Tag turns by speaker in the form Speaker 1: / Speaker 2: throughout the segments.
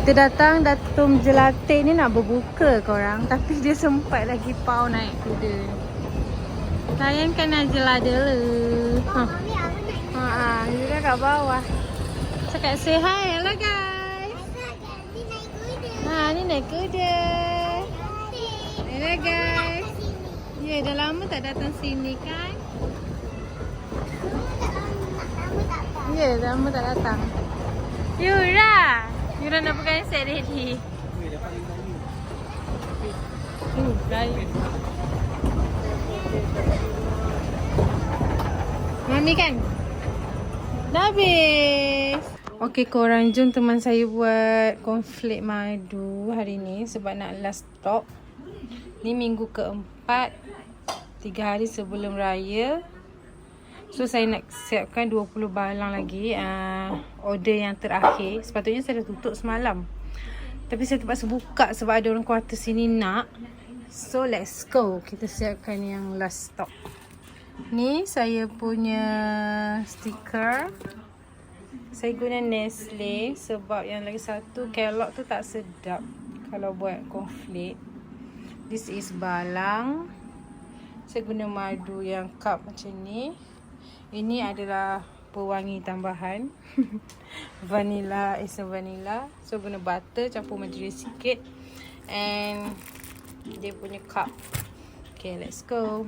Speaker 1: Kita datang Datum Jelate ni nak berbuka korang, tapi dia sempat lagi pau naik kuda. Sayangkan Najla dulu. Dia dah kat bawah. Cakap say hi. Hello guys. Ni naik kuda. Hello guys. Ya, dah lama tak datang sini kan? Ya, dah lama tak datang. Yura nak pakai set ready. Guys. Mami kan? Dah habis. Okey korang, jom teman saya buat konflik madu hari ni sebab nak last stop. Ni minggu keempat, 3 hari sebelum raya. So saya nak siapkan 20 balang lagi, order yang terakhir. Sepatutnya saya dah tutup semalam, tapi saya terpaksa buka sebab ada orang kuarter sini nak. So let's go, kita siapkan yang last stock. Ni saya punya stiker. Saya guna Nestle sebab yang lagi satu Kellogg tu tak sedap kalau buat konflik. This is balang. Saya guna madu yang cup macam ni. Ini adalah pewangi tambahan. Vanilla, essence vanilla. So guna butter campur margarine sikit. And dia punya cup. Okay, let's go.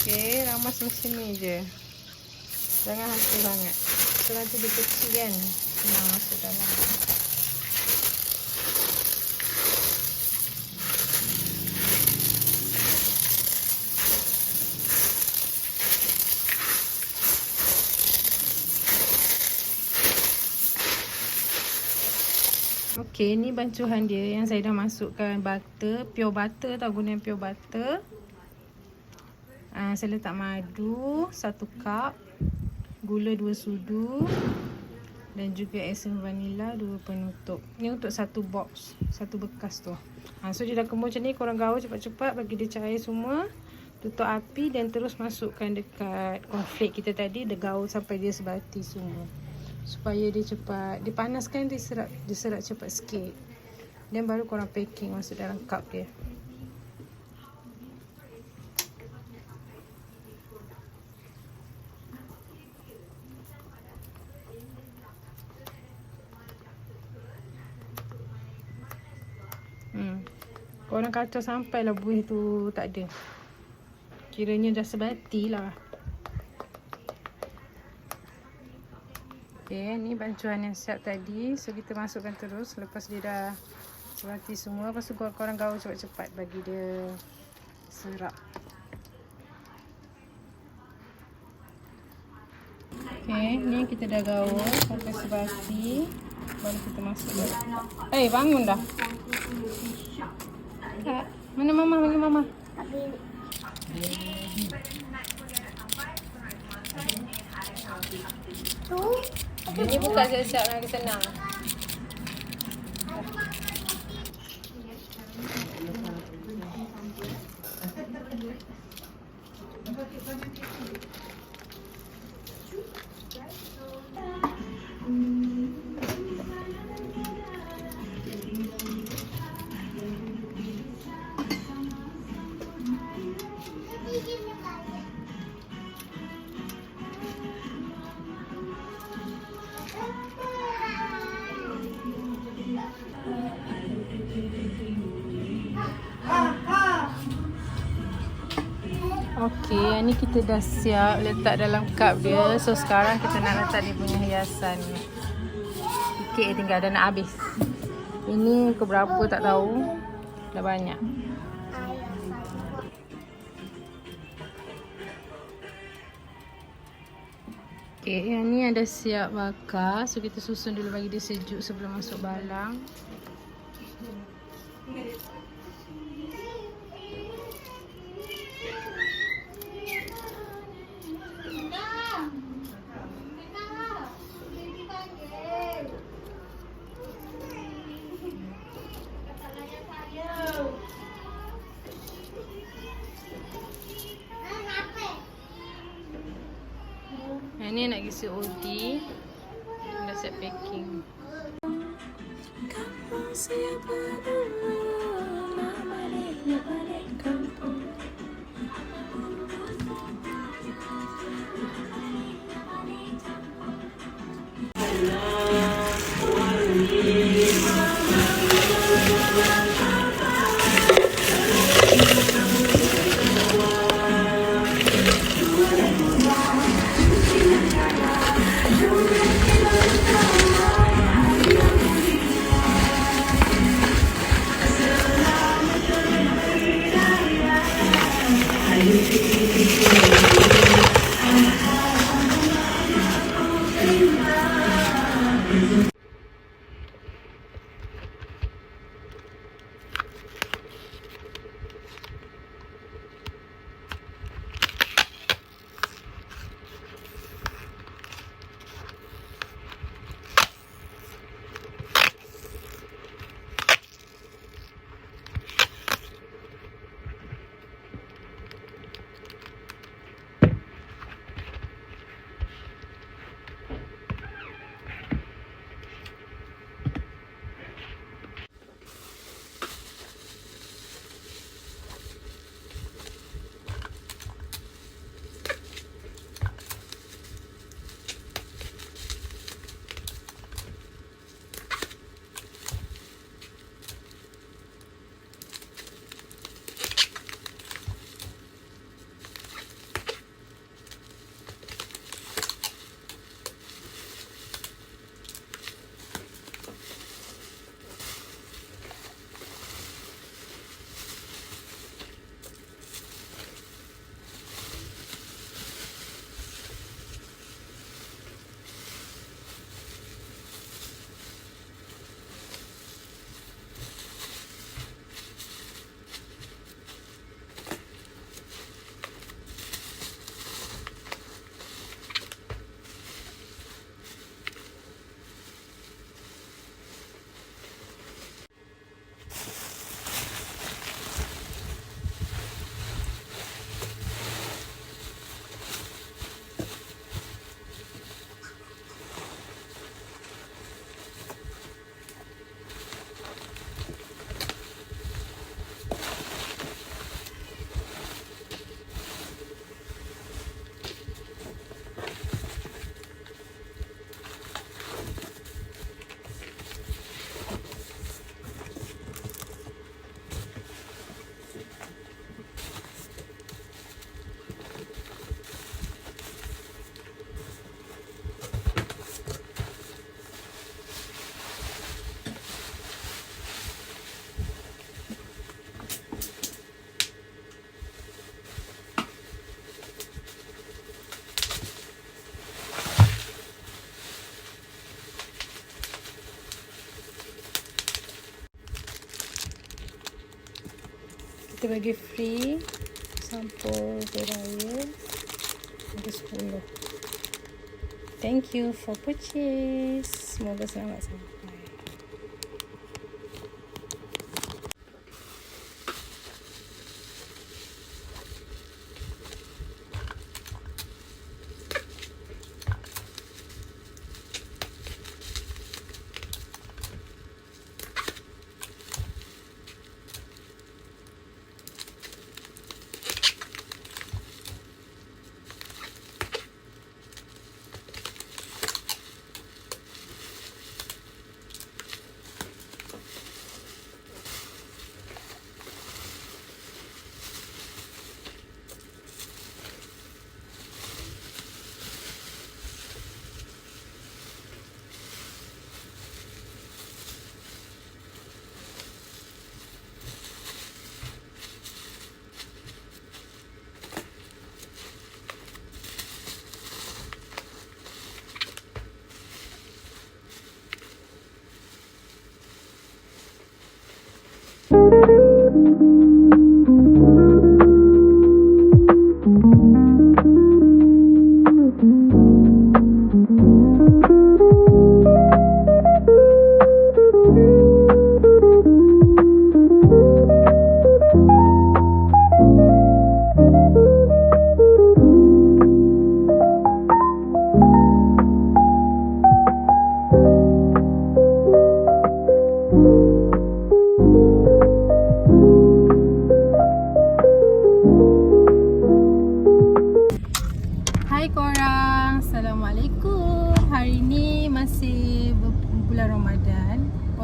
Speaker 1: Okay, ramas macam ni je. Jangan hancur sangat. So nanti dia kecil kan, senang masuk dalam. Okay, ni bancuhan dia yang saya dah masukkan butter, pure butter tau, guna pure butter. Saya letak madu 1 cup, gula 2 sudu dan juga essence vanilla 2 penutup. Ni untuk 1 box, 1 bekas tu. So dia dah kembung macam ni, korang gaul cepat-cepat bagi dia cair semua. Tutup api dan terus masukkan dekat konflik kita tadi, dia gaul sampai dia sebati semua. Supaya dia cepat, dipanaskan, diserap cepat sikit. Dan baru korang packing masuk dalam cup dia. Korang kacau sampailah buih tu tak ada. Kiranya dah sebati lah. Okay, ni bancuan yang siap tadi. So kita masukkan terus. Lepas dia dah sebati semua, lepas tu korang gaul cepat-cepat bagi dia serap. Okay, ni kita dah gaul sampai sebati. Baru kita masukkan. Bangun dah. Tak. Mana mama? Bagi mama. Ini buka siap-siap lagi senang. Okey, ni kita dah siap letak dalam cup dia. So sekarang kita nak letak dia punya hiasan. Sikit tinggal dah nak habis. Ini keberapa tak tahu. Dah banyak. Okey, yang ni ada siap bakar. So kita susun dulu bagi dia sejuk sebelum masuk balang. Yang ni nak isi OD. Dah siap packing. siapa dulu nak balik kampung. Kita bagi free sampul beraya ada 10. Thank you for purchase. Semoga selamat sampai.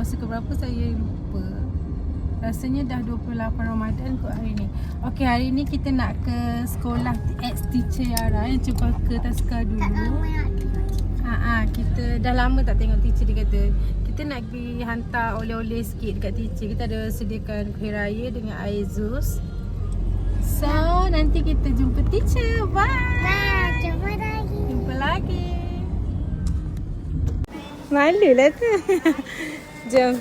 Speaker 1: puasa ke berapa saya lupa. Rasanya dah 28 Ramadan kot hari ni. Okey, hari ni kita nak ke sekolah ex-teacher Yara yang Cempaka Taska dulu. Kita dah lama tak tengok teacher. Dia kata kita nak pergi hantar oleh-oleh sikit dekat teacher. Kita ada sediakan kuih raya dengan air Zeus. So, nanti kita jumpa teacher. Bye. Jumpa lagi. Malu lah tu. Jom.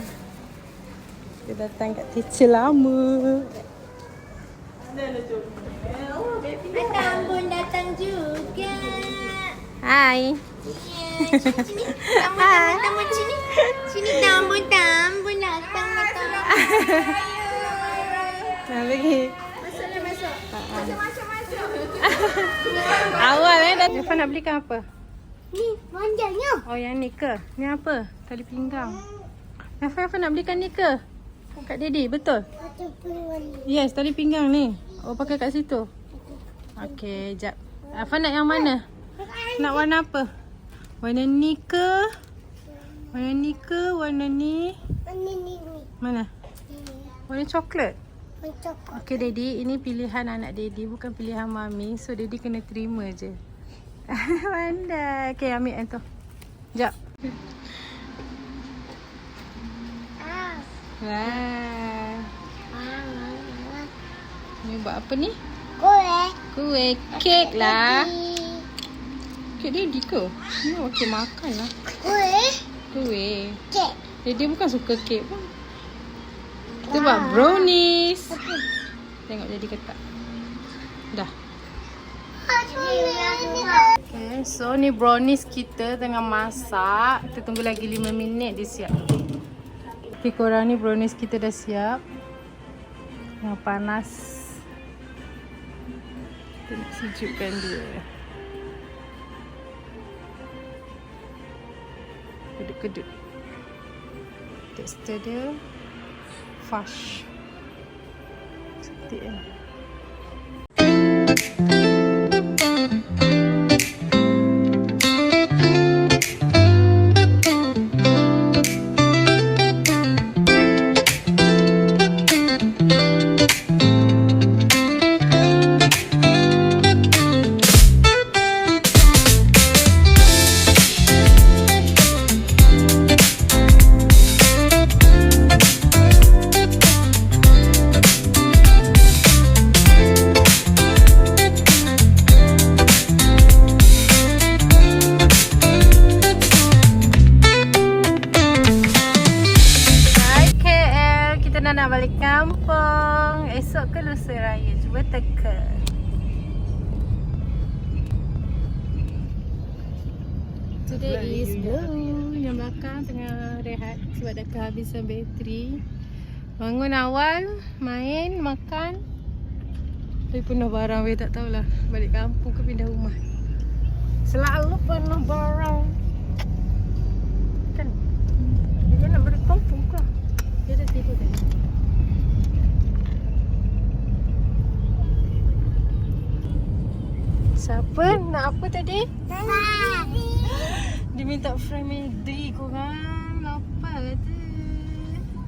Speaker 1: Kita datang kat teacher lama.
Speaker 2: Abang pun datang juga.
Speaker 1: Hai.
Speaker 2: Sini. Tambun sini. Sini tambun datang.
Speaker 1: Nak pergi.
Speaker 2: Masuk.
Speaker 1: Awal dah. Defa nak belikan apa?
Speaker 2: Ni, manjanya.
Speaker 1: Oh, yang ni ke? Ni apa? Tali pinggang. Defa nak belikan ni ke? Kat Daddy, betul? Yes, tali pinggang ni. Oh, pakai kat situ. Okey, jap. Afa nak yang mana? Nak warna apa? Warna ni ke? Warna ni ke? Warna ni?
Speaker 2: Ni.
Speaker 1: Mana? Warna coklat.
Speaker 2: Coklat.
Speaker 1: Okey Daddy, ini pilihan anak Daddy, bukan pilihan Mami. So Daddy kena terima je. Pandai. Okey, ambil yang tu. Jap. Wah. Ni buat apa ni? Kuih. Kek lah. Kek Daddy ke? Ni okey makan lah. Kuih.
Speaker 2: Kek.
Speaker 1: Daddy bukan suka kek pun. Kita buat brownies. Tengok jadi ke tak. Dah. Okay, so ni brownies kita tengah masak. Kita tunggu lagi 5 minit dia siap. Okay, korang ni brownies kita dah siap. Tengah panas. Kita nak sejukkan dia. Kedut-kedut. Tekstur dia Fash. Cantik kan? Nak balik kampung. Esok ke lusa raya? Cuba teka. Today is blue. Yang belakang tengah rehat sebab dah kehabisan bateri. Bangun awal, main, makan. Tapi penuh barang. Saya tak tahulah balik kampung ke pindah rumah. Selalu penuh barang. Kan? Dia nak balik kampung ke? Dia dah tidur tadi. Siapa? Nak apa tadi? Dia minta fry medi korang. Lapar kata.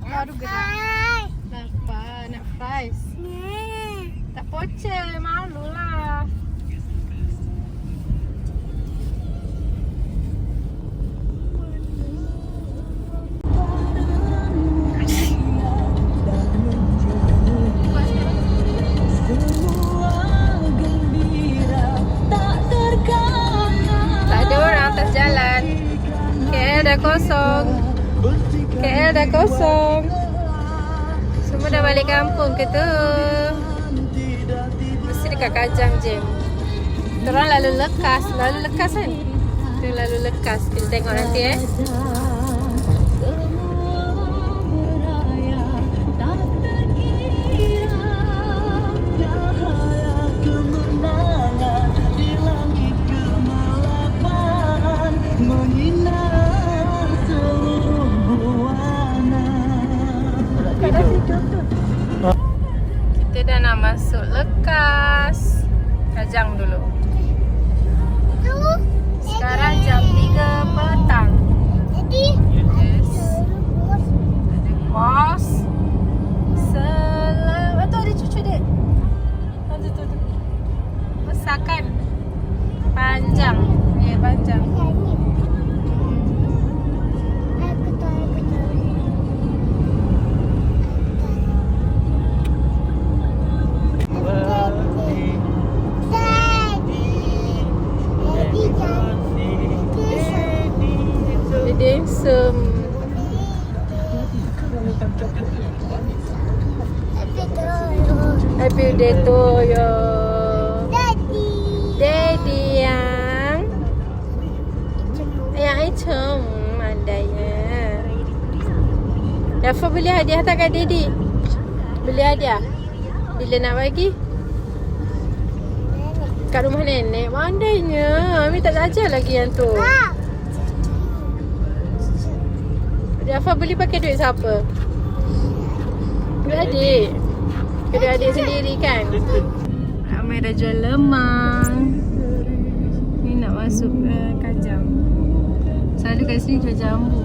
Speaker 1: Baru gerak. Lapar. Nak fries. Tak pocel. Malulah. KL dah kosong. Semua dah balik kampung ke tu? Mesti dekat Kajang je. Diorang lalu lekas kan? Dia lalu lekas. Kita tengok nanti Kita dah nak masuk lekas Kajang dulu. Sekarang jam 3 petang. Yes. Bos. Selamat. Tu ada cucu dia. Tu. Besar kan? Panjang. Ya, panjang. Dia handsome. Happy birthday to you. Daddy yang Icem adanya. Dafa beli hadiah tak kat Daddy? Beli hadiah? Bila nak bagi? Kat rumah nenek. Mandainya. Ami tak ajar lagi yang tu. Dafa beli pakai duit siapa? Duit adik. Duit adik sendiri kan? Amai dah jual lemang. Ni nak masuk Kajang. Selalu kat sini jual jambu.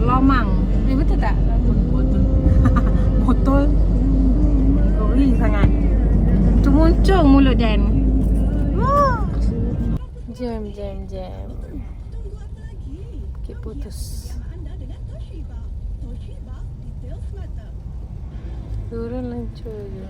Speaker 1: Lomang. Betul tak? Botol. Botol. Gori sangat. Muncung mulut Dan. Jam. Okay, putus. Turun lancur je.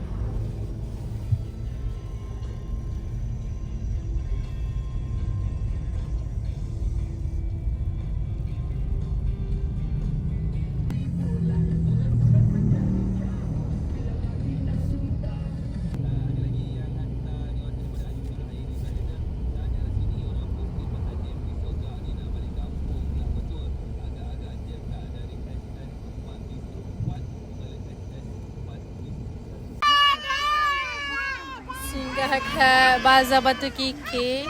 Speaker 1: Singgah kat Bazar Batu Kikir.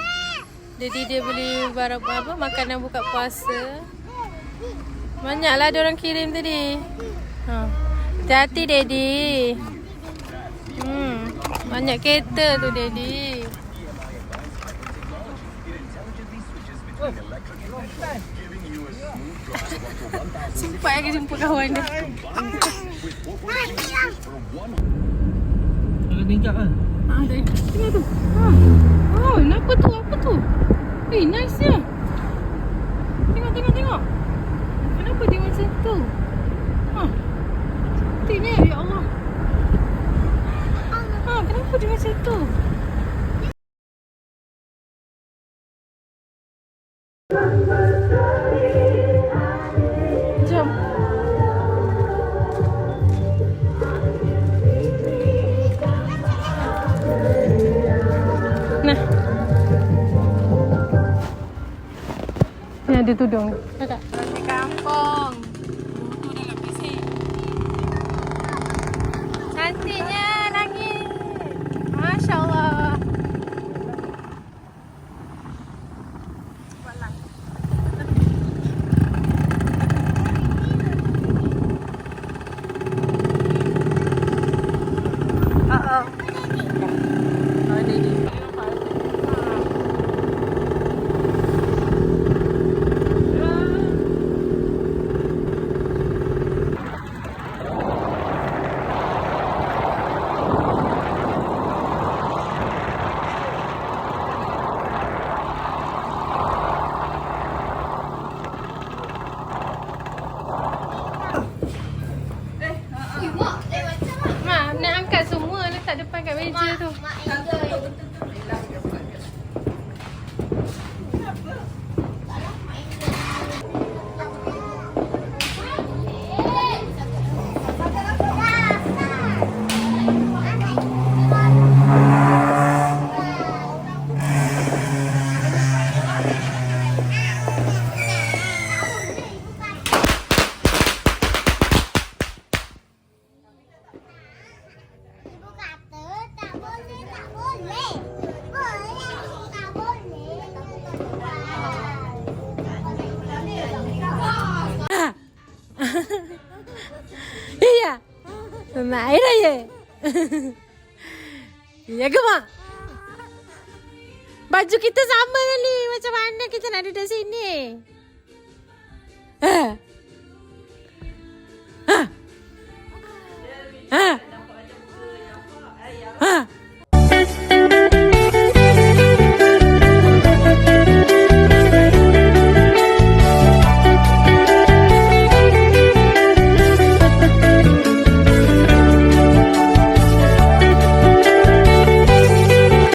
Speaker 1: Jadi dia beli barang apa, makanan buka puasa. Banyaklah dia orang kirim tadi. Hati-hati Daddy. Banyak kereta tu Daddy. Sempat lagi jumpa kawan dia.
Speaker 3: Kalau tingkap kan?
Speaker 1: Tengok tu. Oh, apa tu? Nice dia. Tengok. Kenapa dia macam tu? Cantiknya, ya Allah. Kenapa dia macam tu? Jom. Nah. Ni ada tudung. Tak. Di kampung. Tu dah nak pisik. Cantiknya langit. Masya Allah. Nak angkat semua letak depan kat meja tu. Iya. Nak air aja. Ya ke mak? Baju kita sama kali. Macam mana kita nak duduk sini? Ah. Ah.